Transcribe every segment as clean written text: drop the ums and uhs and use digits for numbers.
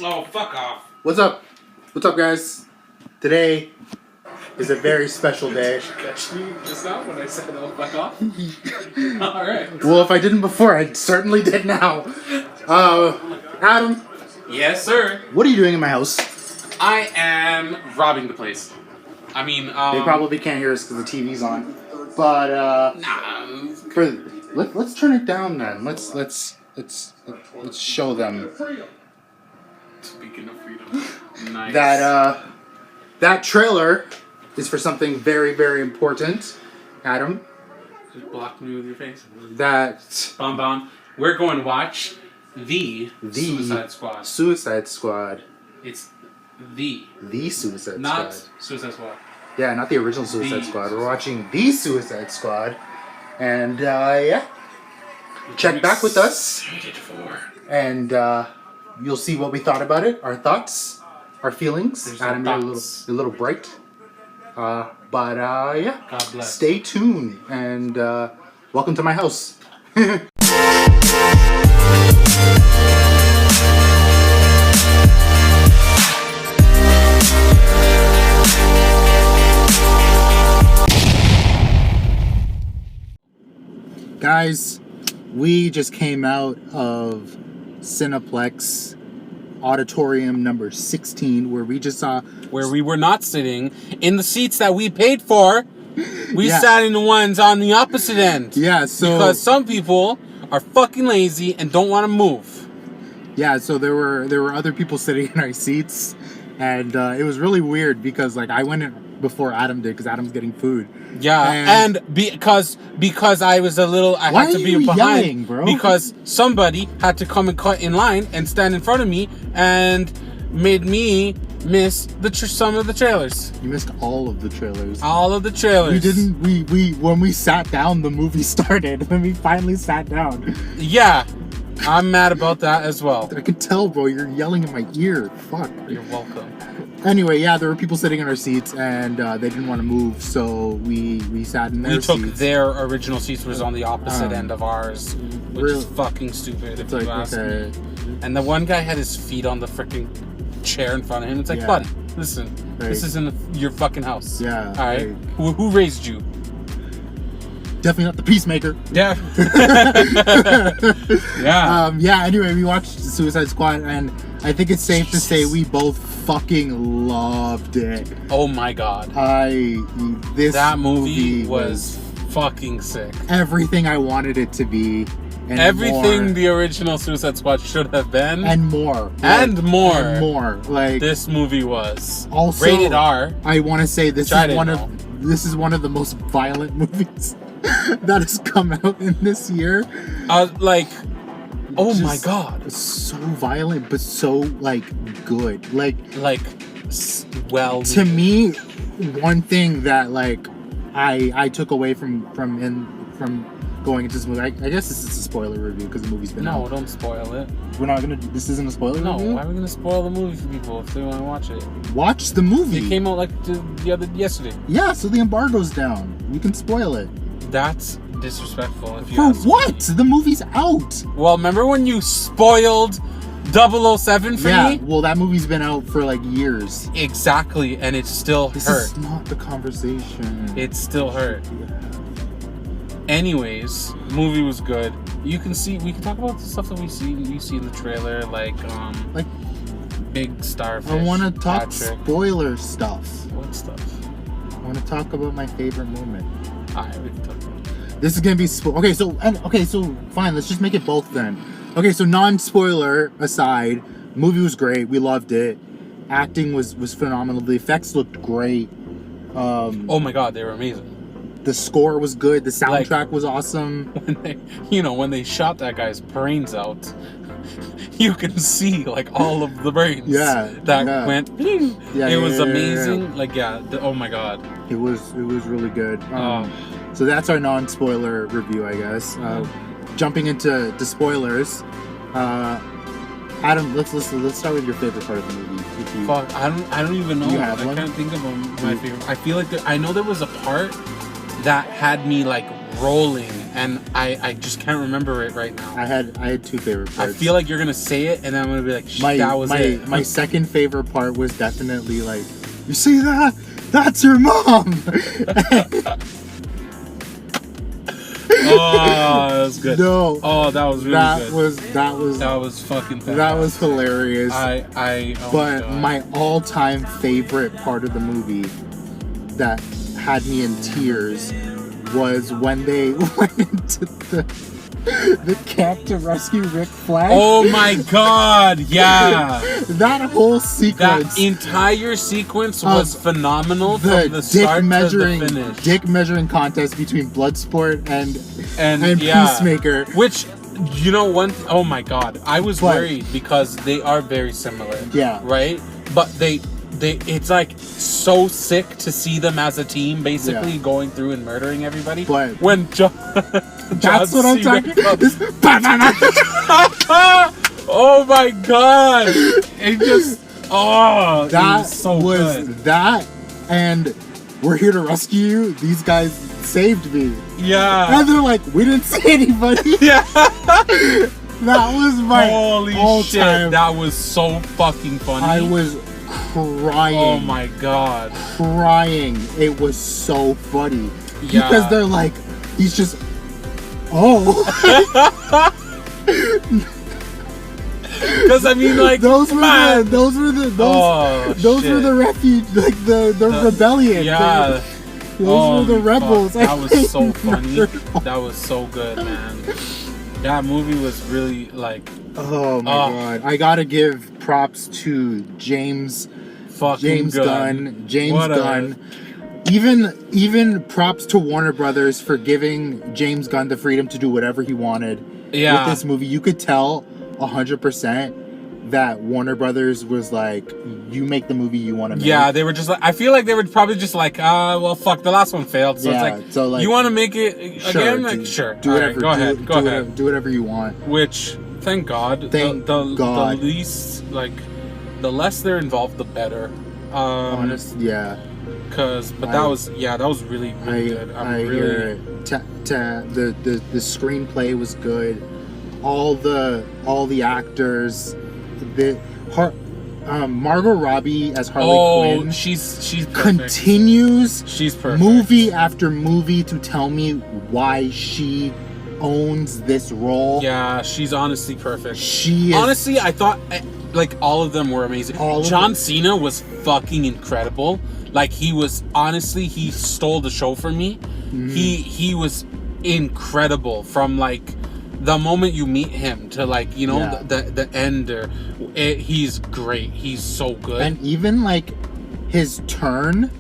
Oh, fuck off. What's up? What's up, guys? Today is a very special day. Catch me just now when I said, oh, fuck off? Alright. Well, if I didn't before, I certainly did now. Adam, Yes, sir. what are you doing in my house? I am robbing the place. I mean, They probably can't hear us because the TV's on. But let's turn it down then. Let's show them Speaking of freedom. Nice. that trailer is for something very, very important. Adam, Just block me with your face. that Bon. We're going to watch the Suicide Squad. Suicide Squad. It's the Suicide not Squad. Suicide Squad. Yeah, not the original Suicide Squad. We're watching the Suicide Squad. And, yeah. Check back with us. Excited for. And, you'll see what we thought about it. Our thoughts. Our feelings. There's Adam, no you're thoughts. a little bright. But, yeah. God bless. Stay tuned. And, welcome to my house. Guys, we just came out of Cineplex Auditorium number 16, where we just saw... Where we were not sitting in the seats that we paid for. We Yeah. sat in the ones on the opposite end. Yeah, so... Because some people are fucking lazy and don't want to move. Yeah, so there were other people sitting in our seats, and it was really weird because, like, I went in before Adam did because Adam's getting food. Yeah, and because I was a little, I Why had to are be you behind, yelling, bro? because somebody had to come and cut in line and stand in front of me and made me miss some of the trailers. You missed all of the trailers. All of the trailers. We didn't. We when we sat down, the movie started. When we finally sat down. Yeah, I'm mad about that as well. I could tell, bro. You're yelling in my ear. Fuck. You're welcome. Anyway, yeah, there were people sitting in our seats, and they didn't want to move, so we sat in their We took seats. their original seats was on the opposite Um, end of ours, which really? is fucking stupid if It's you like, ask okay. me. And the one guy had his feet on the freaking chair in front of him. It's like, Yeah. buddy, listen, this Like- isn't your fucking house. Yeah, All right. like- Who raised you? Definitely not the Peacemaker. Yeah. Yeah. Yeah, anyway, we watched Suicide Squad, and I think it's safe to say we both fucking loved it. Oh my god. This That movie was fucking sick. everything I wanted it to be, and Everything more, the original Suicide Squad should have been. and more, And more. and more. Like This movie was also rated R. I want to say this Tried is it, one though. this is one of the most violent movies that has come out in this year. Like, oh my Just god. so violent, but so like good. Like Well, to me, one thing that like I took away from going into this movie. I guess this is a spoiler review because the movie's been no, out. don't spoil it. We're not gonna. This isn't a spoiler No, review. why are we gonna spoil the movie for people if they want to watch it? Watch the movie. It came out like yesterday. Yeah, so the embargo's down. We can spoil it. That's disrespectful. If you For ask what? me. The movie's out. Well, remember when you spoiled 007 for Yeah. me? Well, that movie's been out for like years. Exactly, and it still This hurt. is not the conversation. It still hurt. Anyways, movie was good. We can talk about the stuff that you see in the trailer, like Like, big starfish. I want to talk Patrick. spoiler stuff. What stuff? I want to talk about my favorite moment. Alright, we can talk about it. This is gonna be okay. So fine. Let's just make it both then. Okay, so non-spoiler aside, movie was great. We loved it. Acting was phenomenal. The effects looked great. Oh my god, they were amazing. The score was good. The soundtrack was awesome. When they shot that guy's brains out, you can see like all of the brains. Yeah, that yeah. went. Pling. Yeah, it was yeah. amazing. Like oh my god. It was really good. Oh. So that's our non-spoiler review, I guess. Jumping into spoilers. Adam, let's start with your favorite part of the movie. If you- Fuck, I don't even know. You have I one? can't think of my favorite. I feel like I know there was a part that had me like rolling, and I just can't remember it right now. I had two favorite parts. I feel like you're gonna say it, and then I'm gonna be like, that was it. My second favorite part was definitely like, you see that? That's your mom. Oh, that was good. No. Oh, that was really good. That was fucking fantastic. That was hilarious. But my all-time favorite part of the movie that had me in tears was when they went into the camp to rescue Rick Flag. Oh my god, yeah. That whole sequence. That entire sequence was phenomenal the from the start to the finish. Dick measuring contest between Bloodsport and yeah, Peacemaker. Which, you know, oh my god, I was worried because they are very similar. Yeah. Right? But it's like so sick to see them as a team basically going through and murdering everybody. But when that's what I'm talking about. Oh my god! It just that was so was good. That, and we're here to rescue you. These guys saved me. Yeah. And they're like, we didn't see anybody. Yeah. That was my holy shit. time. That was so fucking funny. I was crying. Oh my god. Crying. It was so funny. Yeah. Because they're like, he's just, oh. Because I mean, like, those were man. the refuge, like the rebellion. Yeah. Those were the rebels. Fuck. That was so funny. That was so good, man. That movie was really like. Oh my god! I gotta give props to James Gunn. Even props to Warner Brothers for giving James Gunn the freedom to do whatever he wanted with this movie. You could tell 100% that Warner Brothers was like, you make the movie you want to make. Yeah, they were just like, I feel like they were probably just like, well, fuck, the last one failed. So it's like, you want to make it again? Like, sure. Do whatever. Right, go ahead. Do whatever you want. Which, thank God. The least, like, the less they're involved, the better. Honestly, yeah. That was really, really good. The screenplay was good. All the actors, Margot Robbie as Harley Quinn. She's perfect. Continues. She's perfect. Movie after movie to tell me why she owns this role. Yeah, she's honestly perfect. She is, honestly, I thought like all of them were amazing. John Cena was fucking incredible. Like he stole the show for me. Mm-hmm. He was incredible from like the moment you meet him to like, you know, the end. He's great. He's so good. And even like his turn,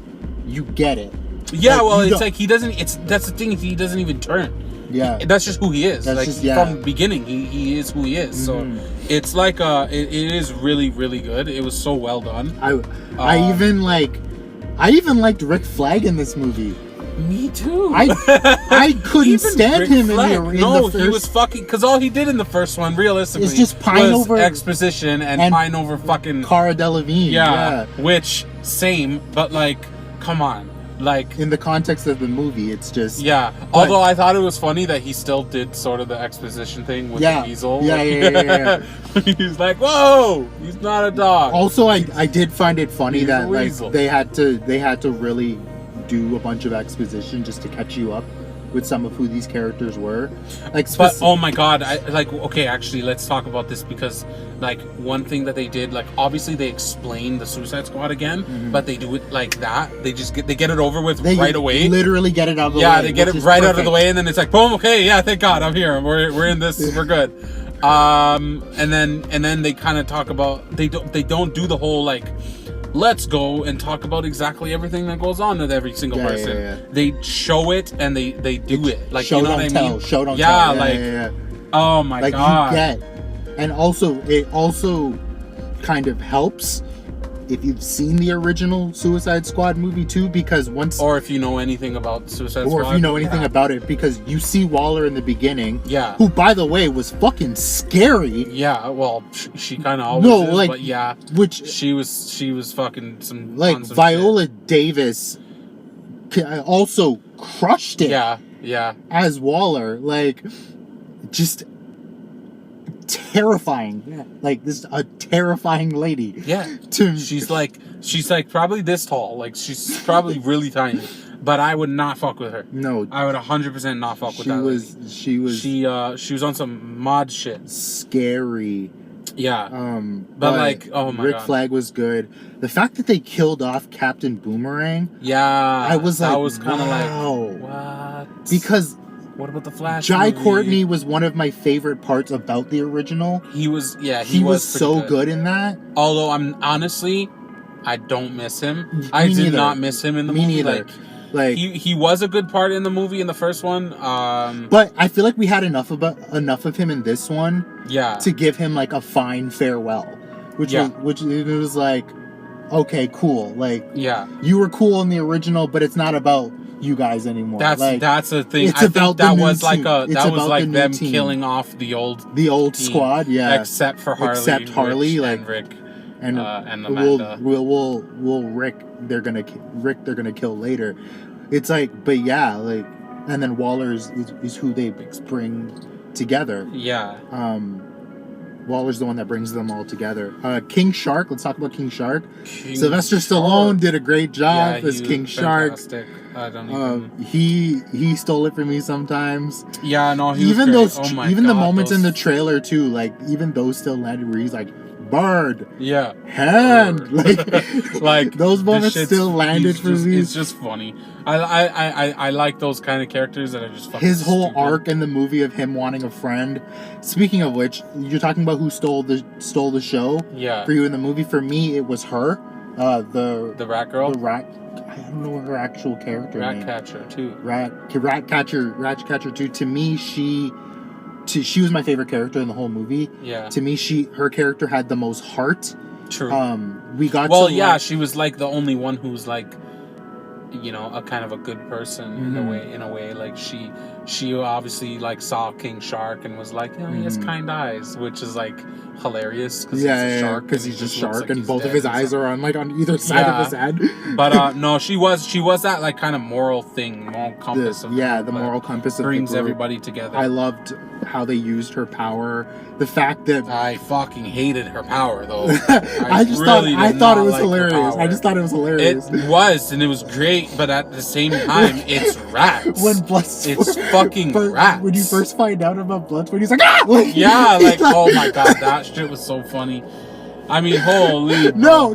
you get it. Yeah, like, it's like he doesn't. That's the thing. He doesn't even turn. Yeah, that's just who he is. That's like just, from the beginning, he is who he is. Mm-hmm. So it's like it is really, really good. It was so well done. I even liked Rick Flag in this movie. Me too. I couldn't stand him in the first. He was fucking, because all he did in the first one, realistically, is just pine over exposition and pine over fucking Cara Delevingne. Yeah, which same, but like, come on. Like in the context of the movie, it's just Although I thought it was funny that he still did sort of the exposition thing with the weasel. Yeah. He's like, whoa, he's not a dog. Also, I did find it funny that like they had to really do a bunch of exposition just to catch you up with some of who these characters were. But oh my god, okay, actually, let's talk about this because like one thing that they did, like obviously they explain the Suicide Squad again, but they do it like that. They get it over with right away. Literally get it out of the way. Yeah, they get it right out of the way, and then it's like boom. Okay, yeah, thank God I'm here. We're in this. We're good. And then they kind of talk about they don't do the whole like, let's go and talk about exactly everything that goes on with every single person. Yeah. They show it and they do it. Like, show, you know don't what tell. I mean? Show, don't tell. Yeah. Oh my god. You get. And also, it also kind of helps if you've seen the original Suicide Squad movie too, because or if you know anything about Suicide Squad. Or if you know anything about it, because you see Waller in the beginning. Yeah. Who, by the way, was fucking scary. Yeah, well, she kind of always is, but yeah. Which she was fucking some Viola Davis also crushed it. Yeah. Yeah. As Waller, like, just terrifying. Like, this a terrifying lady. Yeah. To she's like probably this tall. Like, she's probably really tiny. But I would not fuck with her. No. I would 100% not fuck with that lady. She was on some mod shit. Scary. Yeah. But like, oh my Rick God. Flag was good. The fact that they killed off Captain Boomerang. Yeah. I was like, I was kind of wow. like, what? Because what about the Flash Jai movie? Courtney was one of my favorite parts about the original. He was so good in that. Although I don't miss him. Me I did neither. not miss him in the movie. Neither. Like he was a good part in the movie in the first one. But I feel like we had enough of him in this one. Yeah. To give him like a fine farewell, which was like, okay, cool. Like, yeah, you were cool in the original, but it's not about you guys anymore. That's the thing. It's about that the was new like team. that was like them team. killing off the old team, squad. Yeah, except for Harley, Harley, Rich, like Rick. And Amanda. we'll Rick they're gonna kill later. It's like, but yeah, like, and then Waller's is who they bring together. Yeah. Waller's the one that brings them all together. King Shark. Let's talk about King Shark. Sylvester Stallone did a great job as King Shark. I don't even. He stole it from me sometimes. Yeah, no, he even was those great. the moments in the trailer too, like even those still landed where he's like, bird, yeah, hand, like those moments still landed for me. It's just funny. I like those kind of characters that are just fucking his whole stupid. arc in the movie of him wanting a friend. Speaking of which, you're talking about who stole the show. Yeah. For you in the movie, for me it was her, the rat girl. The rat. I don't know her actual character name. Ratcatcher too. Ratcatcher too. To me, she was my favorite character in the whole movie. Yeah. To me, her character had the most heart. True. She was like the only one who's like, you know, a kind of a good person in a way. Like she obviously like saw King Shark and was like, he has kind eyes, which is like hilarious because he's a shark. Because he's a shark and both of his eyes are on either side of his head. But no, she was that like kind of moral compass. The moral compass of brings everybody together. I loved how they used her power. The fact that I fucking hated her power though. I thought it was hilarious. I just thought it was hilarious. It was, and it was great, but at the same time, it's rats. It's fucking rats. When you first find out about Bloodsport, he's like, ah! Oh my god, that shit was so funny. I mean, holy. No.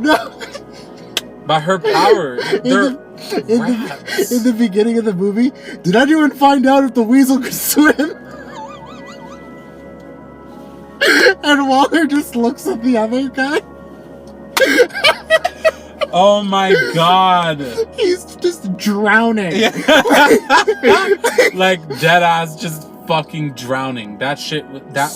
But her power, in the beginning of the movie, did anyone find out if the weasel could swim? And Waller just looks at the other guy. Oh my god. He's just drowning. Yeah. Like dead ass just fucking drowning. That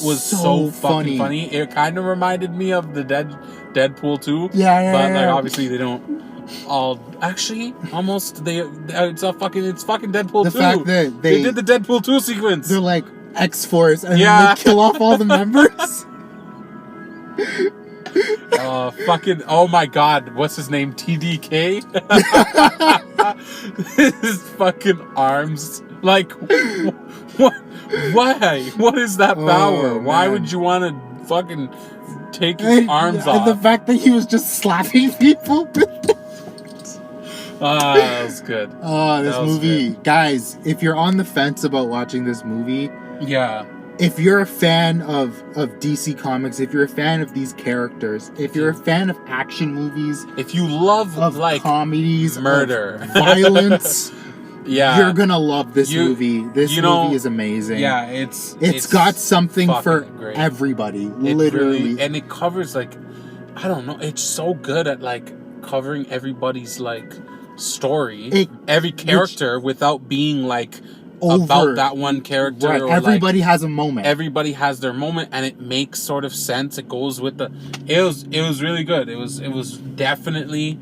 was so fucking funny. It kind of reminded me of the Deadpool 2. Yeah. But like obviously they don't all actually almost it's fucking Deadpool 2. The fact that they did the Deadpool 2 sequence. They're like X-Force and then they kill off all the members. Oh my god, what's his name? TDK? His fucking arms. Like, what? Why? What is that power? Why would you want to fucking take his arms off? And the fact that he was just slapping people with it. That was good. This movie. Good. Guys, if you're on the fence about watching this movie... Yeah. If you're a fan of DC Comics, if you're a fan of these characters, if you're a fan of action movies, if you love like comedies, murder, violence, you're gonna love this movie. This movie is amazing. Yeah, it's got something for great. Everybody, literally, and it covers like, I don't know, it's so good at like covering everybody's like story, every character without being like. About that one character. Right. Everybody has a moment. Everybody has their moment, and it makes sort of sense. It goes with the. It was really good. It was definitely.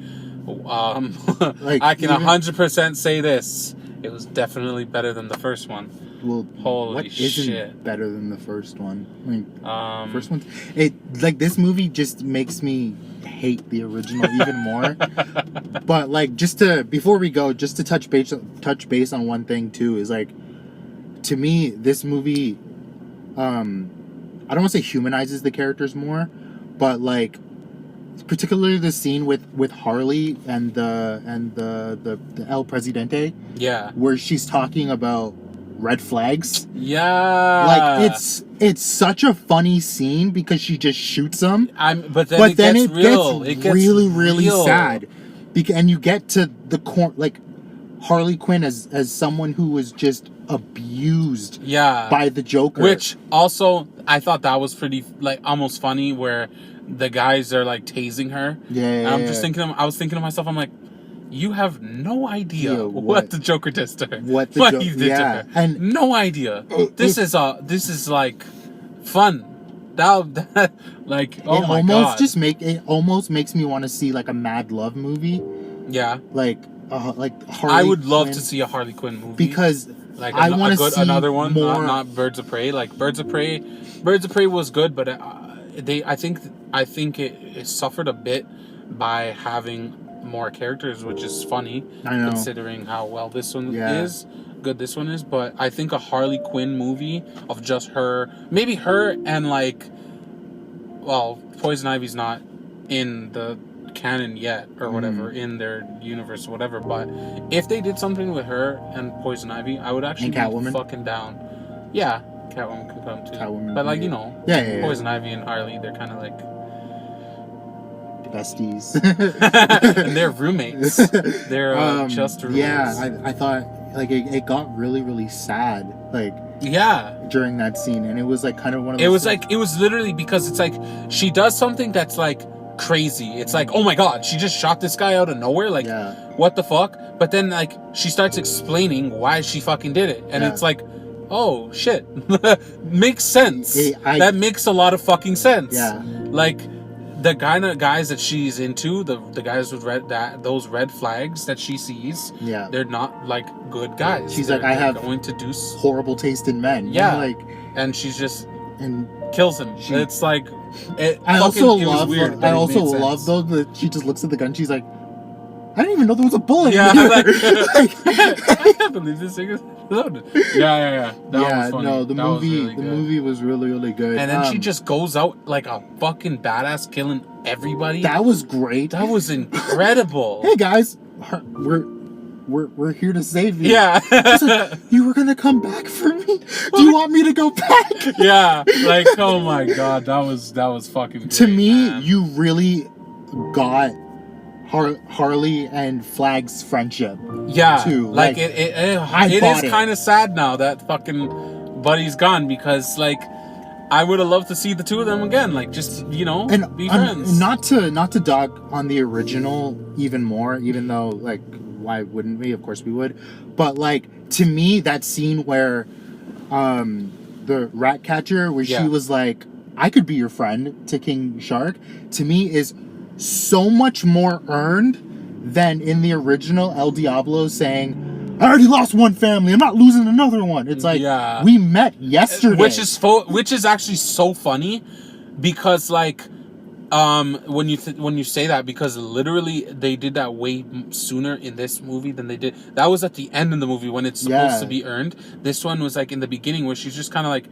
I can 100% say this. It was definitely better than the first one. Well, holy shit! Isn't better than the first one? The first one. This movie just makes me hate the original even more. But like, before we go, just to touch base on one thing too is like, to me, this movie, I don't want to say humanizes the characters more, but like, particularly the scene with Harley and the El Presidente, where she's talking about red flags. Like it's such a funny scene because she just shoots them. But then it gets really sad. And you get to the like Harley Quinn as someone who was just abused by the Joker. Which also I thought that was pretty like almost funny where the guys are like tasing her. And I'm just thinking I was thinking to myself, I'm like, you have no idea what the Joker does to her. What he did to her. And no idea. This is like fun. That like oh my god. It almost makes me want to see like a Mad Love movie. Like Harley I would love to see a Harley Quinn movie because like I want to see another one, not Birds of Prey. Like Birds of Prey was good, but I think it suffered a bit by having more characters, which is funny considering how well this one is. Good this one is, but I think a Harley Quinn movie of just her, maybe her and like, well, Poison Ivy's not in the canon yet or whatever in their universe or whatever, but if they did something with her and Poison Ivy, I would actually be fucking down. Yeah, Catwoman could come too. But like, you know, Poison Ivy and Harley, they're kind of like besties. And they're roommates. They're just roommates. Yeah, I thought like it got really, really sad. Like during that scene, and it was like kind of one of those it was literally because it's like she does something that's like crazy. It's like, oh my god, she just shot this guy out of nowhere, like what the fuck? But then like she starts explaining why she fucking did it, and it's like, oh shit. Makes sense. That makes a lot of fucking sense. Like the kind of guys that she's into, the guys with those red flags that she sees, they're not like good guys. She's like, I have going to do horrible taste in men. Like, and she's just kills him. It's like I also love though that she just looks at the gun. She's like, I didn't even know there was a bullet. Yeah, like, I can't believe this thing is loaded. Yeah. That was funny. No, the movie was really, really good. And then she just goes out like a fucking badass, killing everybody. That was great. That was incredible. Hey guys, we're here to save you. Yeah. Like, you were gonna come back for me? Do you want me to go back? Yeah. Like, oh my god, that was fucking great, to me, man. You really got Harley and Flag's friendship. Yeah. Too. Like it is kind of sad now that fucking Buddy's gone, because like I would have loved to see the two of them again, like just, you know, be friends. Not to dog on the original even more, even though like why wouldn't we? Of course we would. But like to me, that scene where the rat catcher where she was like, I could be your friend to King Shark, to me is so much more earned than in the original El Diablo saying, I already lost one family, I'm not losing another one. It's like, we met yesterday. Which is actually so funny, because like when you say that, because literally they did that way sooner in this movie than they did. That was at the end of the movie when it's supposed to be earned. This one was like in the beginning where she's just kind of like,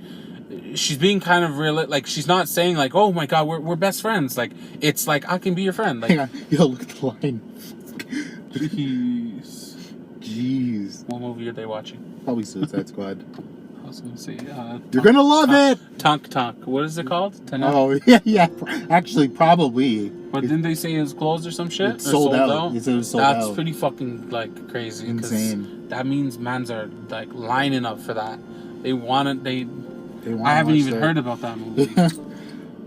she's being kind of real, like she's not saying like, oh my god, we're best friends. Like it's like, I can be your friend. Like, hang on, yo, look at the line. Jeez. What movie are they watching? Probably Suicide Squad. I was gonna say you're gonna love it. Tonk. What is it called? Oh yeah. Actually, probably. But didn't they say it was closed or some shit? It's sold out. It was sold out. That's pretty fucking like crazy. Insane. That means mans are like lining up for that. They want it. They want I haven't even heard about that movie.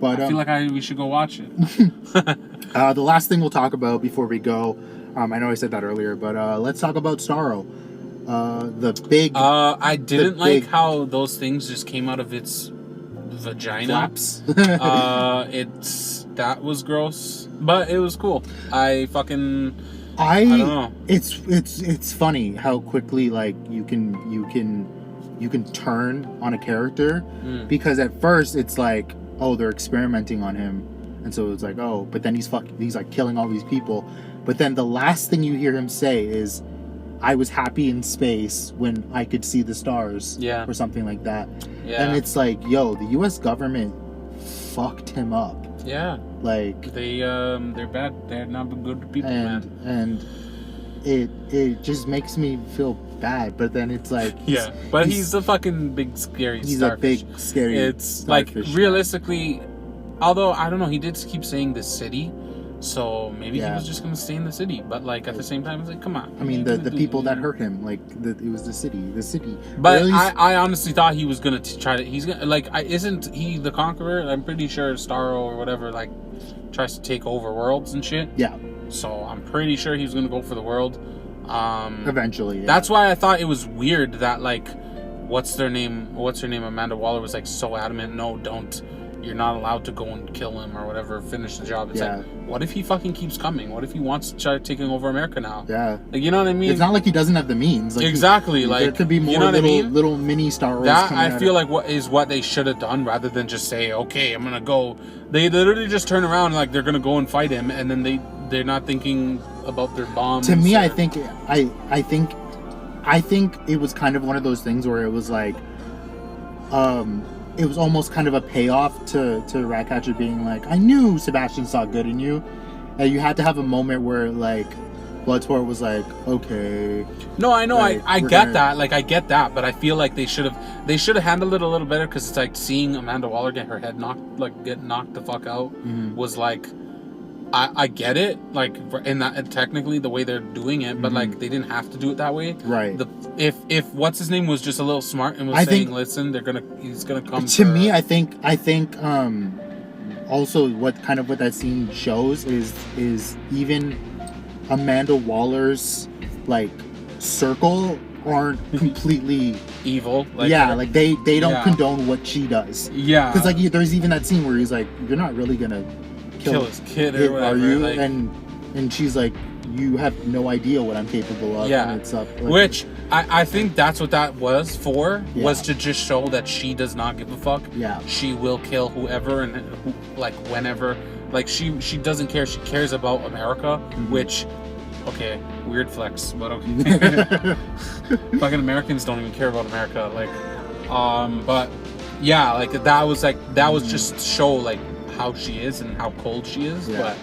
But I feel like we should go watch it. The last thing we'll talk about before we go, I know I said that earlier, but let's talk about Starro. The big. I didn't like how those things just came out of its vagina. Flaps. That was gross, but it was cool. I don't know. It's funny how quickly like you can turn on a character, because at first it's like, oh, they're experimenting on him, and so it's like, oh, but then he's like killing all these people, but then the last thing you hear him say is, I was happy in space when I could see the stars, or something like that. Yeah. And it's like, yo, the U.S. government fucked him up. Yeah. Like they're bad. They're not good people, man. And it just makes me feel bad. But then it's like, he's a fucking big scary. He's starfish. a big scary. It's like realistically, although I don't know, he did keep saying the city. So maybe he was just gonna stay in the city, but like at the same time, it's like, come on. I mean, the people that hurt him, like it was the city. But I honestly thought he was gonna try to. He's gonna isn't he the Conqueror? I'm pretty sure Starro or whatever like tries to take over worlds and shit. Yeah. So I'm pretty sure he was gonna go for the world. Eventually. Yeah. That's why I thought it was weird that like, what's her name? Amanda Waller was like so adamant. No, don't. You're not allowed to go and kill him or whatever, finish the job. It's like, what if he fucking keeps coming? What if he wants to try taking over America now? Yeah. Like, you know what I mean? It's not like he doesn't have the means. Like, exactly. There could be more little mini Star Wars. That, I feel like what they should have done rather than just say, okay, I'm going to go. They literally just turn around like they're going to go and fight him, and then they're not thinking about their bombs. To me, I think it was kind of one of those things where it was like, it was almost kind of a payoff to Ratcatcher being like, I knew Sebastian saw good in you. And you had to have a moment where like Bloodsport was like, okay. No, I know, like, I get that. Like, I get that, but I feel like they should have handled it a little better, because it's like seeing Amanda Waller get her head get knocked the fuck out was like, I get it, like, in that technically the way they're doing it, but like they didn't have to do it that way. Right. If what's his name was just a little smart and was saying, listen, he's gonna come. To me, I think also what that scene shows is even Amanda Waller's like circle aren't completely evil. Like, like they don't condone what she does. Yeah. Because like there's even that scene where he's like, you're not really gonna kill his kid or whatever, are you? Like, and she's like, you have no idea what I'm capable of. Yeah. And it's up. Like, which I think that's what that was for, was to just show that she does not give a fuck. Yeah. She will kill whoever and whenever. Like she doesn't care. She cares about America, which, okay, weird flex, but okay. Fucking Americans don't even care about America. Like, but yeah, like that was just to show like how she is and how cold she is. Yeah. But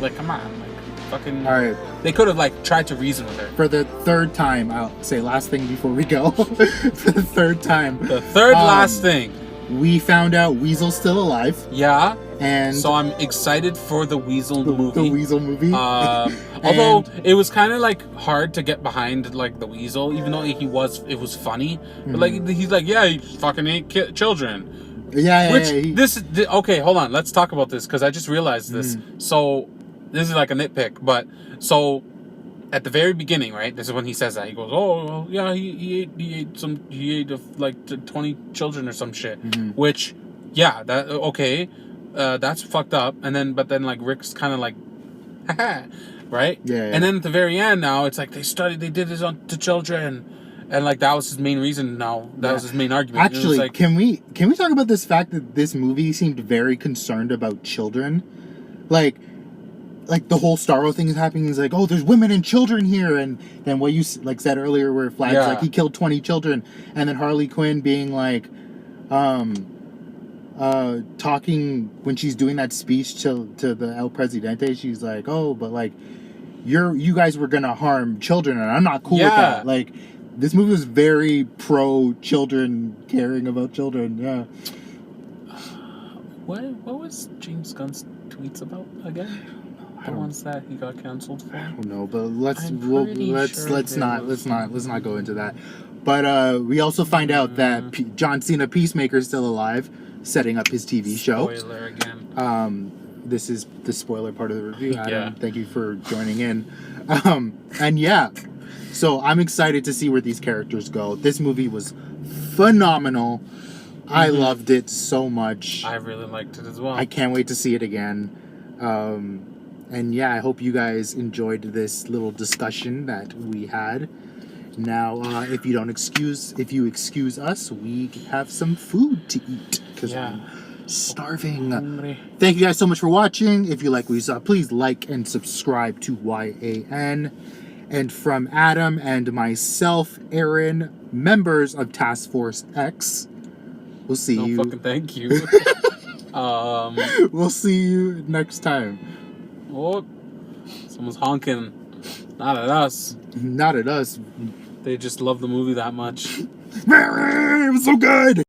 like, come on, like fucking. All right. They could have like tried to reason with her. For the third time, I'll say last thing before we go. For the third time. The third last thing. We found out Weasel's still alive. Yeah. And so I'm excited for the Weasel movie. The Weasel movie. Although it was kind of like hard to get behind like the Weasel, even though it was funny. But like he's like, yeah, he fucking ate children. Yeah. Okay, hold on. Let's talk about this because I just realized this. So this is like a nitpick, but so at the very beginning, right? This is when he says that. He goes, "Oh, well, yeah, he ate like 20 children or some shit." Which, yeah, that's fucked up. But then like Rick's kind of like, haha, right? Yeah. And then at the very end, now it's like they did this to children, and like that was his main reason. Now that was his main argument. Actually, like, can we talk about this fact that this movie seemed very concerned about children, like the whole Starro thing is happening. He's like, oh, there's women and children here, and then what you like said earlier, where Flag's like he killed 20 children, and then Harley Quinn being like, talking when she's doing that speech to the El Presidente, she's like, oh, but like you guys were gonna harm children, and I'm not cool with that. Like this movie was very pro children, caring about children. Yeah. What was James Gunn's tweets about again? The ones that he got canceled for? I don't know, but let's not go into that. But we also find out that John Cena Peacemaker is still alive, setting up his TV show. Spoiler again. This is the spoiler part of the review. Adam, thank you for joining in. And yeah, so I'm excited to see where these characters go. This movie was phenomenal. I loved it so much. I really liked it as well. I can't wait to see it again. And yeah, I hope you guys enjoyed this little discussion that we had. Now, if you excuse us, we have some food to eat because I'm starving. Thank you guys so much for watching. If you like what you saw, please like and subscribe to YAN. And from Adam and myself, Aaron, members of Task Force X, we'll see you. No fucking thank you. We'll see you next time. Oh, someone's honking. Not at us. Not at us. They just love the movie that much. It was so good.